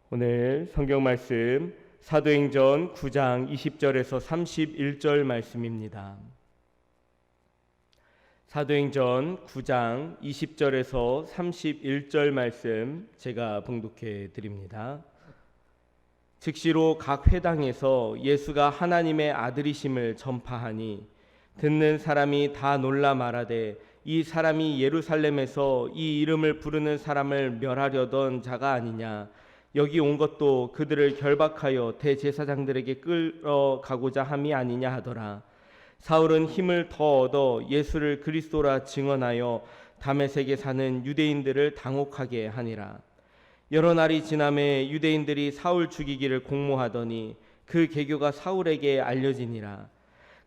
오늘 성경 말씀 사도행전 9장 20절에서 31절 말씀입니다. 사도행전 9장 20절에서 31절 말씀 제가 봉독해 드립니다. 즉시로 각 회당에서 예수가 하나님의 아들이심을 전파하니 듣는 사람이 다 놀라 말하되 이 사람이 예루살렘에서 이 이름을 부르는 사람을 멸하려던 자가 아니냐. 여기 온 것도 그들을 결박하여 대제사장들에게 끌어가고자 함이 아니냐 하더라. 사울은 힘을 더 얻어 예수를 그리스도라 증언하여 다메섹에 사는 유대인들을 당혹하게 하니라. 여러 날이 지나매 유대인들이 사울 죽이기를 공모하더니 그 계교가 사울에게 알려지니라.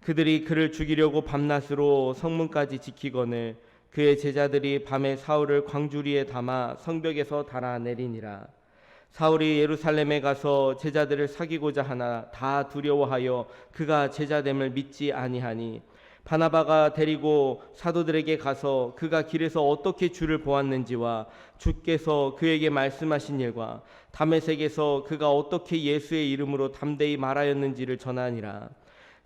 그들이 그를 죽이려고 밤낮으로 성문까지 지키거늘 그의 제자들이 밤에 사울을 광주리에 담아 성벽에서 달아내리니라. 사울이 예루살렘에 가서 제자들을 사귀고자 하나 다 두려워하여 그가 제자됨을 믿지 아니하니 바나바가 데리고 사도들에게 가서 그가 길에서 어떻게 주를 보았는지와 주께서 그에게 말씀하신 일과 다메섹에서 그가 어떻게 예수의 이름으로 담대히 말하였는지를 전하니라.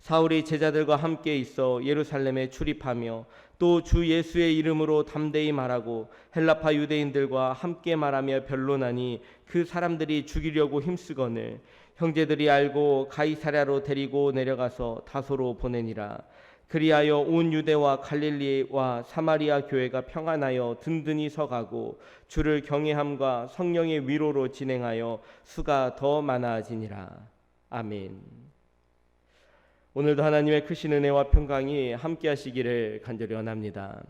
사울이 제자들과 함께 있어 예루살렘에 출입하며 또 주 예수의 이름으로 담대히 말하고 헬라파 유대인들과 함께 말하며 변론하니 그 사람들이 죽이려고 힘쓰거늘 형제들이 알고 가이사랴로 데리고 내려가서 다소로 보내니라. 그리하여 온 유대와 갈릴리와 사마리아 교회가 평안하여 든든히 서가고 주를 경외함과 성령의 위로로 진행하여 수가 더 많아지니라. 아멘. 오늘도 하나님의 크신 은혜와 평강이 함께 하시기를 간절히 원합니다.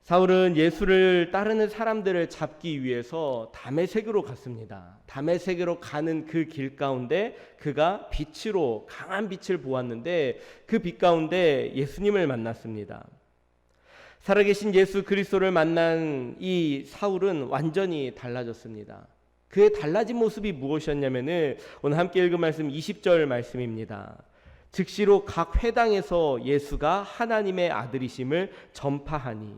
사울은 예수를 따르는 사람들을 잡기 위해서 다메섹으로 갔습니다. 다메섹으로 가는 그 길 가운데 그가 빛으로 강한 빛을 보았는데 그 빛 가운데 예수님을 만났습니다. 살아계신 예수 그리스도를 만난 이 사울은 완전히 달라졌습니다. 그의 달라진 모습이 무엇이었냐면은 오늘 함께 읽은 말씀 20절 말씀입니다. 즉시로 각 회당에서 예수가 하나님의 아들이심을 전파하니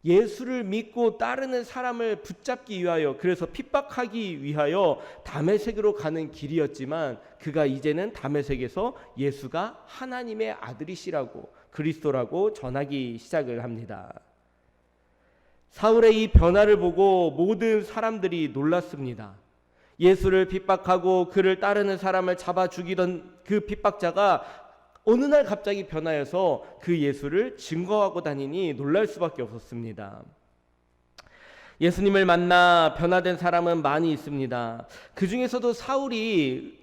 예수를 믿고 따르는 사람을 붙잡기 위하여 그래서 핍박하기 위하여 다메섹으로 가는 길이었지만 그가 이제는 다메섹에서 예수가 하나님의 아들이시라고 그리스도라고 전하기 시작을 합니다. 사울의 이 변화를 보고 모든 사람들이 놀랐습니다. 예수를 핍박하고 그를 따르는 사람을 잡아 죽이던 그 핍박자가 어느 날 갑자기 변하여서 그 예수를 증거하고 다니니 놀랄 수밖에 없었습니다. 예수님을 만나 변화된 사람은 많이 있습니다. 그 중에서도 사울의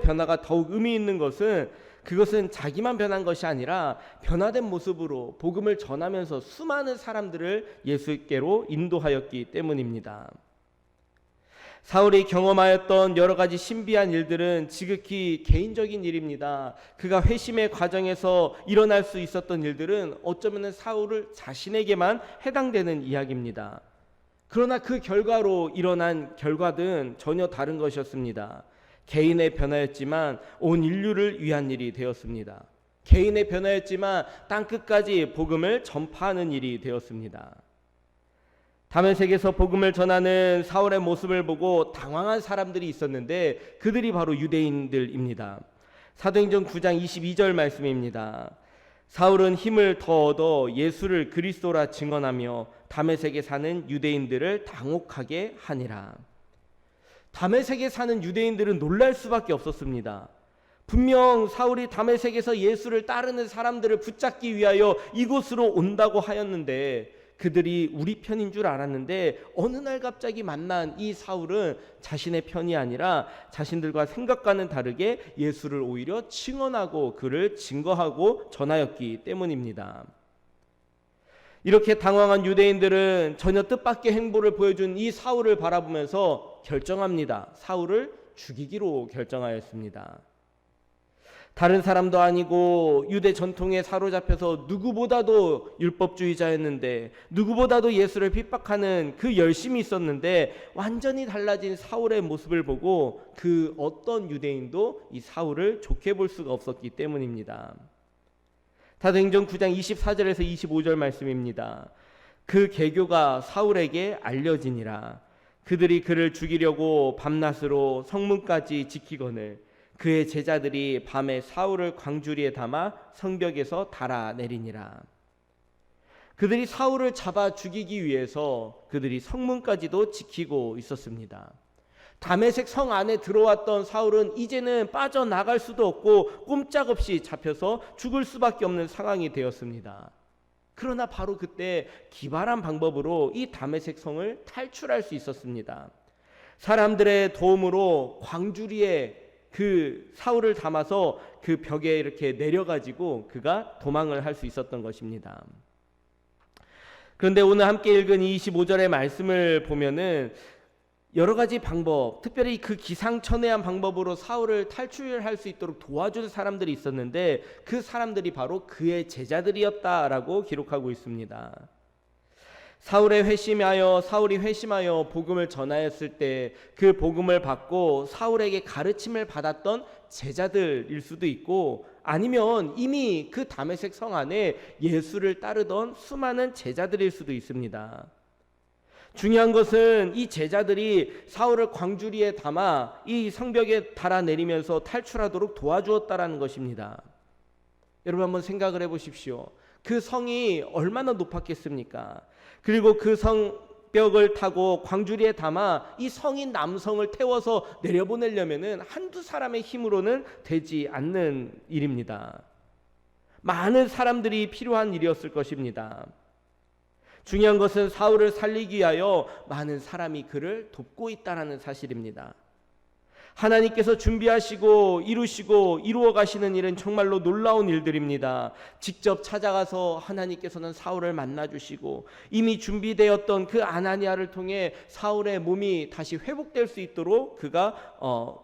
변화가 더욱 의미 있는 것은 그것은 자기만 변한 것이 아니라 변화된 모습으로 복음을 전하면서 수많은 사람들을 예수께로 인도하였기 때문입니다. 사울이 경험하였던 여러 가지 신비한 일들은 지극히 개인적인 일입니다. 그가 회심의 과정에서 일어날 수 있었던 일들은 어쩌면 사울 자신에게만 해당되는 이야기입니다. 그러나 그 결과로 일어난 결과는 전혀 다른 것이었습니다. 개인의 변화였지만 온 인류를 위한 일이 되었습니다. 개인의 변화였지만 땅끝까지 복음을 전파하는 일이 되었습니다. 다메섹에서 복음을 전하는 사울의 모습을 보고 당황한 사람들이 있었는데 그들이 바로 유대인들입니다. 사도행전 9장 22절 말씀입니다. 사울은 힘을 더 얻어 예수를 그리스도라 증언하며 다메섹에 사는 유대인들을 당혹하게 하니라. 다메섹에 사는 유대인들은 놀랄 수밖에 없었습니다. 분명 사울이 다메섹에서 예수를 따르는 사람들을 붙잡기 위하여 이곳으로 온다고 하였는데 그들이 우리 편인 줄 알았는데 어느 날 갑자기 만난 이 사울은 자신의 편이 아니라 자신들과 생각과는 다르게 예수를 오히려 증언하고 그를 증거하고 전하였기 때문입니다. 이렇게 당황한 유대인들은 전혀 뜻밖의 행보를 보여준 이 사울을 바라보면서 결정합니다. 사울을 죽이기로 결정하였습니다. 다른 사람도 아니고 유대 전통에 사로잡혀서 누구보다도 율법주의자였는데 누구보다도 예수를 핍박하는 그 열심이 있었는데 완전히 달라진 사울의 모습을 보고 그 어떤 유대인도 이 사울을 좋게 볼 수가 없었기 때문입니다. 사도행전 9장 24절에서 25절 말씀입니다. 그 계교가 사울에게 알려지니라. 그들이 그를 죽이려고 밤낮으로 성문까지 지키거늘 그의 제자들이 밤에 사울을 광주리에 담아 성벽에서 달아내리니라. 그들이 사울을 잡아 죽이기 위해서 그들이 성문까지도 지키고 있었습니다. 다메섹 성 안에 들어왔던 사울은 이제는 빠져나갈 수도 없고 꼼짝없이 잡혀서 죽을 수밖에 없는 상황이 되었습니다. 그러나 바로 그때 기발한 방법으로 이 다메섹 성을 탈출할 수 있었습니다. 사람들의 도움으로 광주리에 그 사울을 담아서 그 벽에 이렇게 내려가지고 그가 도망을 할 수 있었던 것입니다. 그런데 오늘 함께 읽은 25절의 말씀을 보면은 여러 가지 방법, 특별히 그 기상천외한 방법으로 사울을 탈출할 수 있도록 도와준 사람들이 있었는데 그 사람들이 바로 그의 제자들이었다라고 기록하고 있습니다. 사울이 회심하여 복음을 전하였을 때 그 복음을 받고 사울에게 가르침을 받았던 제자들일 수도 있고 아니면 이미 그 다메섹 성 안에 예수를 따르던 수많은 제자들일 수도 있습니다. 중요한 것은 이 제자들이 사울을 광주리에 담아 이 성벽에 달아내리면서 탈출하도록 도와주었다라는 것입니다. 여러분 한번 생각을 해보십시오. 그 성이 얼마나 높았겠습니까? 그리고 그 성벽을 타고 광주리에 담아 이 성인 남성을 태워서 내려보내려면은 한두 사람의 힘으로는 되지 않는 일입니다. 많은 사람들이 필요한 일이었을 것입니다. 중요한 것은 사울을 살리기 위하여 많은 사람이 그를 돕고 있다는 사실입니다. 하나님께서 준비하시고 이루시고 이루어 가시는 일은 정말로 놀라운 일들입니다. 직접 찾아가서 하나님께서는 사울을 만나주시고 이미 준비되었던 그 아나니아를 통해 사울의 몸이 다시 회복될 수 있도록 그가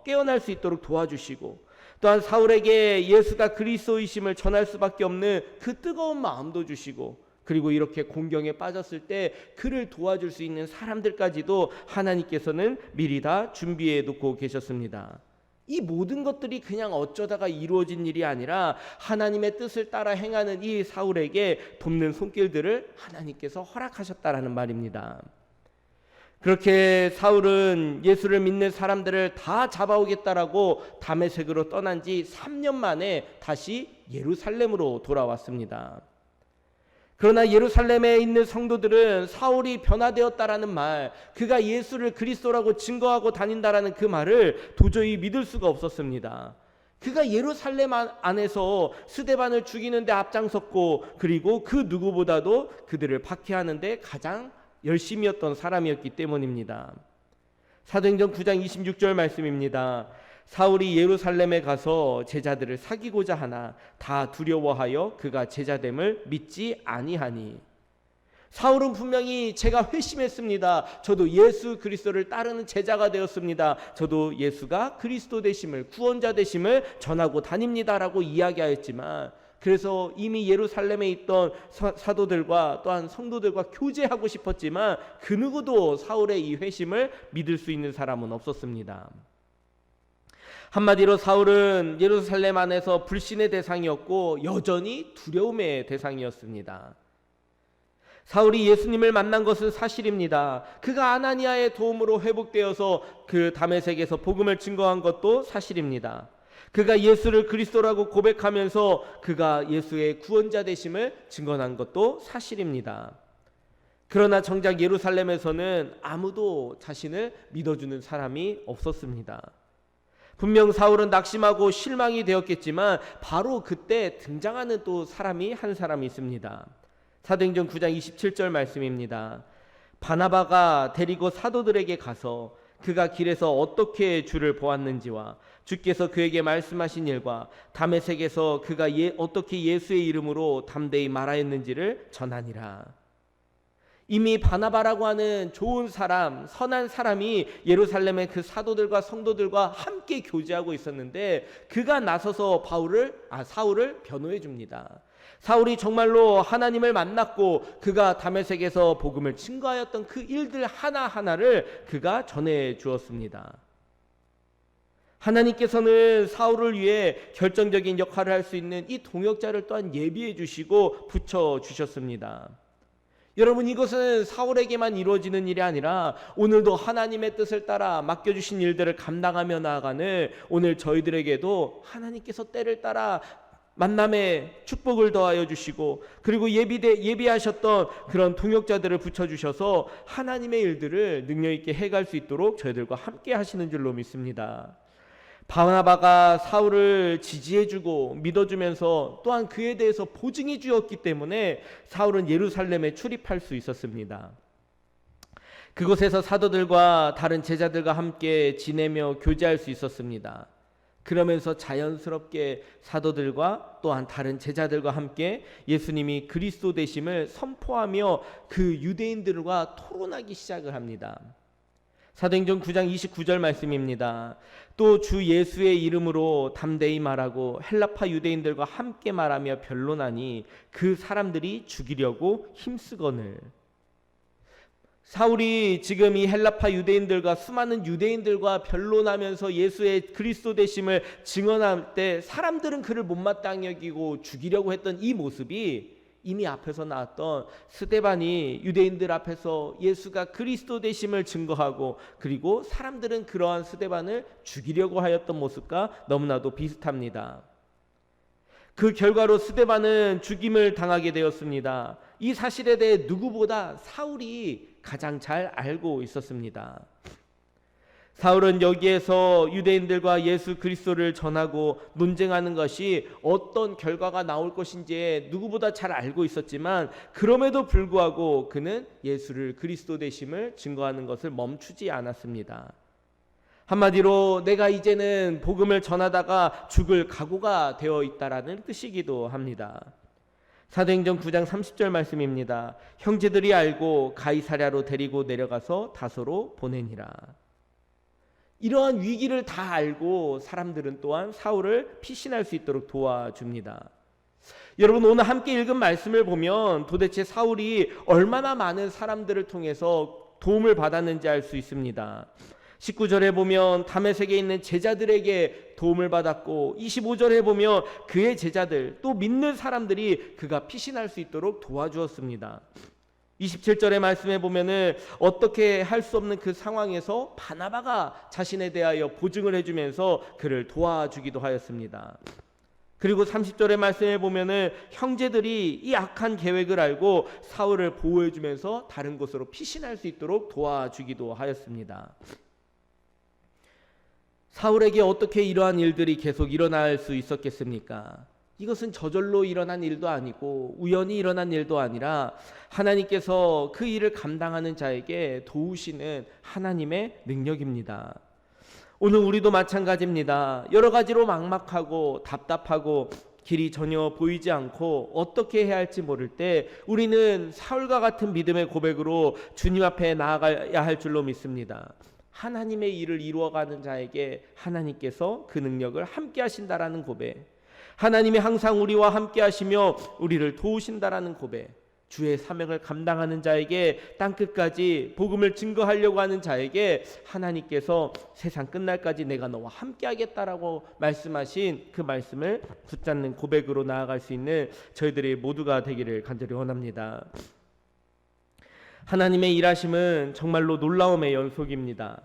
깨어날 수 있도록 도와주시고 또한 사울에게 예수가 그리스도이심을 전할 수밖에 없는 그 뜨거운 마음도 주시고 그리고 이렇게 공경에 빠졌을 때 그를 도와줄 수 있는 사람들까지도 하나님께서는 미리 다 준비해 놓고 계셨습니다. 이 모든 것들이 그냥 어쩌다가 이루어진 일이 아니라 하나님의 뜻을 따라 행하는 이 사울에게 돕는 손길들을 하나님께서 허락하셨다라는 말입니다. 그렇게 사울은 예수를 믿는 사람들을 다 잡아오겠다라고 다메섹으로 떠난 지 3년 만에 다시 예루살렘으로 돌아왔습니다. 그러나 예루살렘에 있는 성도들은 사울이 변화되었다라는 말, 그가 예수를 그리스도라고 증거하고 다닌다라는 그 말을 도저히 믿을 수가 없었습니다. 그가 예루살렘 안에서 스데반을 죽이는데 앞장섰고 그리고 그 누구보다도 그들을 박해하는데 가장 열심이었던 사람이었기 때문입니다. 사도행전 9장 26절 말씀입니다. 사울이 예루살렘에 가서 제자들을 사귀고자 하나 다 두려워하여 그가 제자됨을 믿지 아니하니. 사울은 분명히 제가 회심했습니다. 저도 예수 그리스도를 따르는 제자가 되었습니다. 저도 예수가 그리스도 되심을 구원자 되심을 전하고 다닙니다라고 이야기하였지만 그래서 이미 예루살렘에 있던 사도들과 또한 성도들과 교제하고 싶었지만 그 누구도 사울의 이 회심을 믿을 수 있는 사람은 없었습니다. 한마디로 사울은 예루살렘 안에서 불신의 대상이었고 여전히 두려움의 대상이었습니다. 사울이 예수님을 만난 것은 사실입니다. 그가 아나니아의 도움으로 회복되어서 그 다메섹에서 복음을 증거한 것도 사실입니다. 그가 예수를 그리스도라고 고백하면서 그가 예수의 구원자 되심을 증거한 것도 사실입니다. 그러나 정작 예루살렘에서는 아무도 자신을 믿어주는 사람이 없었습니다. 분명 사울은 낙심하고 실망이 되었겠지만 바로 그때 등장하는 또 사람이 한 사람이 있습니다. 사도행전 9장 27절 말씀입니다. 바나바가 데리고 사도들에게 가서 그가 길에서 어떻게 주를 보았는지와 주께서 그에게 말씀하신 일과 다메섹에서 그가 어떻게 예수의 이름으로 담대히 말하였는지를 전하니라. 이미 바나바라고 하는 좋은 사람, 선한 사람이 예루살렘의 그 사도들과 성도들과 함께 교제하고 있었는데 그가 나서서 사울을 변호해 줍니다. 사울이 정말로 하나님을 만났고 그가 다메섹에서 복음을 증거하였던 그 일들 하나하나를 그가 전해 주었습니다. 하나님께서는 사울을 위해 결정적인 역할을 할 수 있는 이 동역자를 또한 예비해 주시고 붙여 주셨습니다. 여러분, 이것은 사울에게만 이루어지는 일이 아니라 오늘도 하나님의 뜻을 따라 맡겨주신 일들을 감당하며 나아가는 오늘 저희들에게도 하나님께서 때를 따라 만남의 축복을 더하여 주시고, 그리고 예비하셨던 그런 동역자들을 붙여주셔서 하나님의 일들을 능력 있게 해갈 수 있도록 저희들과 함께 하시는 줄로 믿습니다. 바나바가 사울을 지지해주고 믿어주면서 또한 그에 대해서 보증해 주었기 때문에 사울은 예루살렘에 출입할 수 있었습니다. 그곳에서 사도들과 다른 제자들과 함께 지내며 교제할 수 있었습니다. 그러면서 자연스럽게 사도들과 또한 다른 제자들과 함께 예수님이 그리스도 되심을 선포하며 그 유대인들과 토론하기 시작을 합니다. 사도행전 9장 29절 말씀입니다. 또 주 예수의 이름으로 담대히 말하고 헬라파 유대인들과 함께 말하며 변론하니 그 사람들이 죽이려고 힘쓰거늘. 사울이 지금 이 헬라파 유대인들과 수많은 유대인들과 변론하면서 예수의 그리스도 되심을 증언할 때 사람들은 그를 못마땅히 여기고 죽이려고 했던 이 모습이 이미 앞에서 나왔던 스데반이 유대인들 앞에서 예수가 그리스도 되심을 증거하고, 그리고 사람들은 그러한 스데반을 죽이려고 하였던 모습과 너무나도 비슷합니다. 그 결과로 스데반은 죽임을 당하게 되었습니다. 이 사실에 대해 누구보다 사울이 가장 잘 알고 있었습니다. 사울은 여기에서 유대인들과 예수 그리스도를 전하고 논쟁하는 것이 어떤 결과가 나올 것인지 누구보다 잘 알고 있었지만, 그럼에도 불구하고 그는 예수를 그리스도 되심을 증거하는 것을 멈추지 않았습니다. 한마디로 내가 이제는 복음을 전하다가 죽을 각오가 되어 있다라는 뜻이기도 합니다. 사도행전 9장 30절 말씀입니다. 형제들이 알고 가이사랴로 데리고 내려가서 다소로 보내니라. 이러한 위기를 다 알고 사람들은 또한 사울을 피신할 수 있도록 도와줍니다. 여러분, 오늘 함께 읽은 말씀을 보면 도대체 사울이 얼마나 많은 사람들을 통해서 도움을 받았는지 알 수 있습니다. 19절에 보면 다메섹에 있는 제자들에게 도움을 받았고, 25절에 보면 그의 제자들, 또 믿는 사람들이 그가 피신할 수 있도록 도와주었습니다. 27절의 말씀에 보면은 어떻게 할 수 없는 그 상황에서 바나바가 자신에 대하여 보증을 해주면서 그를 도와주기도 하였습니다. 그리고 30절의 말씀에 보면은 형제들이 이 악한 계획을 알고 사울을 보호해주면서 다른 곳으로 피신할 수 있도록 도와주기도 하였습니다. 사울에게 어떻게 이러한 일들이 계속 일어날 수 있었겠습니까? 이것은 저절로 일어난 일도 아니고 우연히 일어난 일도 아니라 하나님께서 그 일을 감당하는 자에게 도우시는 하나님의 능력입니다. 오늘 우리도 마찬가지입니다. 여러 가지로 막막하고 답답하고 길이 전혀 보이지 않고 어떻게 해야 할지 모를 때 우리는 사울과 같은 믿음의 고백으로 주님 앞에 나아가야 할 줄로 믿습니다. 하나님의 일을 이루어가는 자에게 하나님께서 그 능력을 함께 하신다라는 고백, 하나님이 항상 우리와 함께 하시며 우리를 도우신다라는 고백, 주의 사명을 감당하는 자에게, 땅끝까지 복음을 증거하려고 하는 자에게 하나님께서 세상 끝날까지 내가 너와 함께 하겠다라고 말씀하신 그 말씀을 붙잡는 고백으로 나아갈 수 있는 저희들이 모두가 되기를 간절히 원합니다. 하나님의 일하심은 정말로 놀라움의 연속입니다.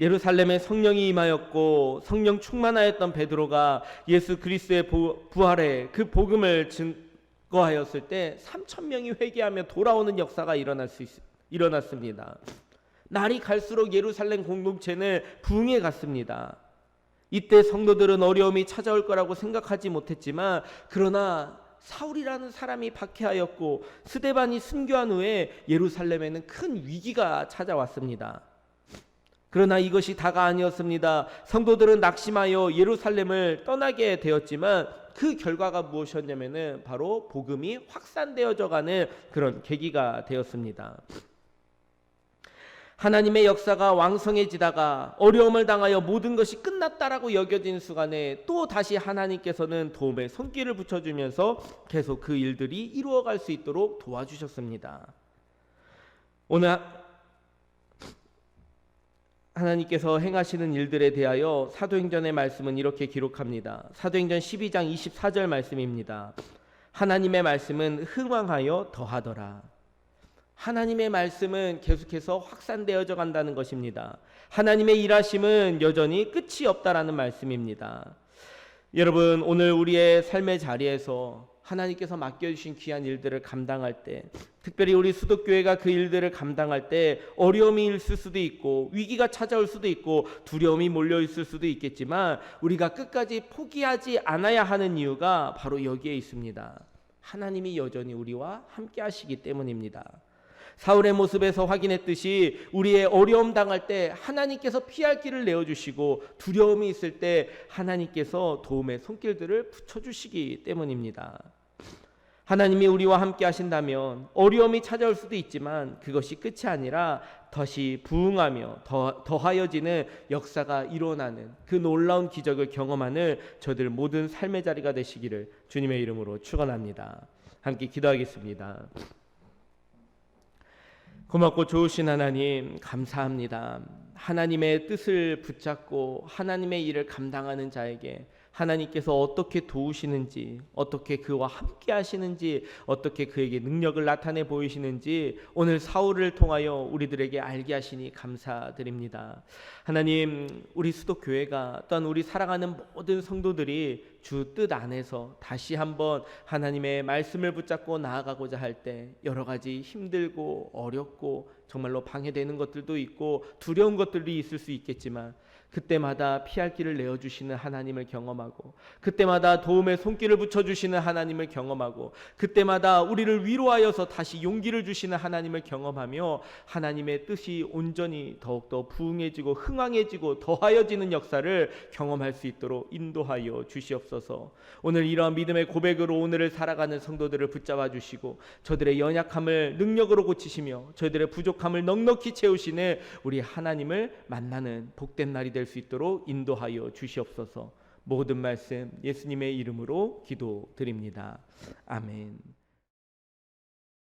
예루살렘에 성령이 임하였고 성령 충만하였던 베드로가 예수 그리스도의 부활의 그 복음을 증거하였을 때 3,000명이 회개하며 돌아오는 역사가 일어났습니다. 날이 갈수록 예루살렘 공동체는 부흥해 갔습니다. 이때 성도들은 어려움이 찾아올 거라고 생각하지 못했지만, 그러나 사울이라는 사람이 박해하였고 스데반이 순교한 후에 예루살렘에는 큰 위기가 찾아왔습니다. 그러나 이것이 다가 아니었습니다. 성도들은 낙심하여 예루살렘을 떠나게 되었지만 그 결과가 무엇이었냐면은 바로 복음이 확산되어져 가는 그런 계기가 되었습니다. 하나님의 역사가 왕성해지다가 어려움을 당하여 모든 것이 끝났다라고 여겨진 순간에 또 다시 하나님께서는 도움의 손길을 붙여주면서 계속 그 일들이 이루어갈 수 있도록 도와주셨습니다. 오늘 하나님께서 행하시는 일들에 대하여 사도행전의 말씀은 이렇게 기록합니다. 사도행전 12장 24절 말씀입니다. 하나님의 말씀은 흥왕하여 더하더라. 하나님의 말씀은 계속해서 확산되어져 간다는 것입니다. 하나님의 일하심은 여전히 끝이 없다라는 말씀입니다. 여러분, 오늘 우리의 삶의 자리에서 하나님께서 맡겨주신 귀한 일들을 감당할 때, 특별히 우리 수도교회가 그 일들을 감당할 때 어려움이 있을 수도 있고 위기가 찾아올 수도 있고 두려움이 몰려있을 수도 있겠지만, 우리가 끝까지 포기하지 않아야 하는 이유가 바로 여기에 있습니다. 하나님이 여전히 우리와 함께 하시기 때문입니다. 사울의 모습에서 확인했듯이 우리의 어려움 당할 때 하나님께서 피할 길을 내어주시고, 두려움이 있을 때 하나님께서 도움의 손길들을 붙여주시기 때문입니다. 하나님이 우리와 함께 하신다면 어려움이 찾아올 수도 있지만 그것이 끝이 아니라 다시 부흥하며 더하여지는 역사가 일어나는 그 놀라운 기적을 경험하는 저들 모든 삶의 자리가 되시기를 주님의 이름으로 축원합니다. 함께 기도하겠습니다. 고맙고 좋으신 하나님, 감사합니다. 하나님의 뜻을 붙잡고 하나님의 일을 감당하는 자에게 하나님께서 어떻게 도우시는지, 어떻게 그와 함께 하시는지, 어떻게 그에게 능력을 나타내 보이시는지 오늘 사울을 통하여 우리들에게 알게 하시니 감사드립니다. 하나님, 우리 수도교회가 또한 우리 사랑하는 모든 성도들이 주 뜻 안에서 다시 한번 하나님의 말씀을 붙잡고 나아가고자 할 때 여러 가지 힘들고 어렵고 정말로 방해되는 것들도 있고 두려운 것들이 있을 수 있겠지만, 그때마다 피할 길을 내어주시는 하나님을 경험하고, 그때마다 도움의 손길을 붙여주시는 하나님을 경험하고, 그때마다 우리를 위로하여서 다시 용기를 주시는 하나님을 경험하며 하나님의 뜻이 온전히 더욱더 부흥해지고 흥왕해지고 더하여지는 역사를 경험할 수 있도록 인도하여 주시옵소서. 오늘 이러한 믿음의 고백으로 오늘을 살아가는 성도들을 붙잡아 주시고 저들의 연약함을 능력으로 고치시며 저희들의 부족함을 넉넉히 채우시는 우리 하나님을 만나는 복된 날이 될 수 있도록 인도하여 주시옵소서. 모든 말씀 예수님의 이름으로 기도드립니다. 아멘.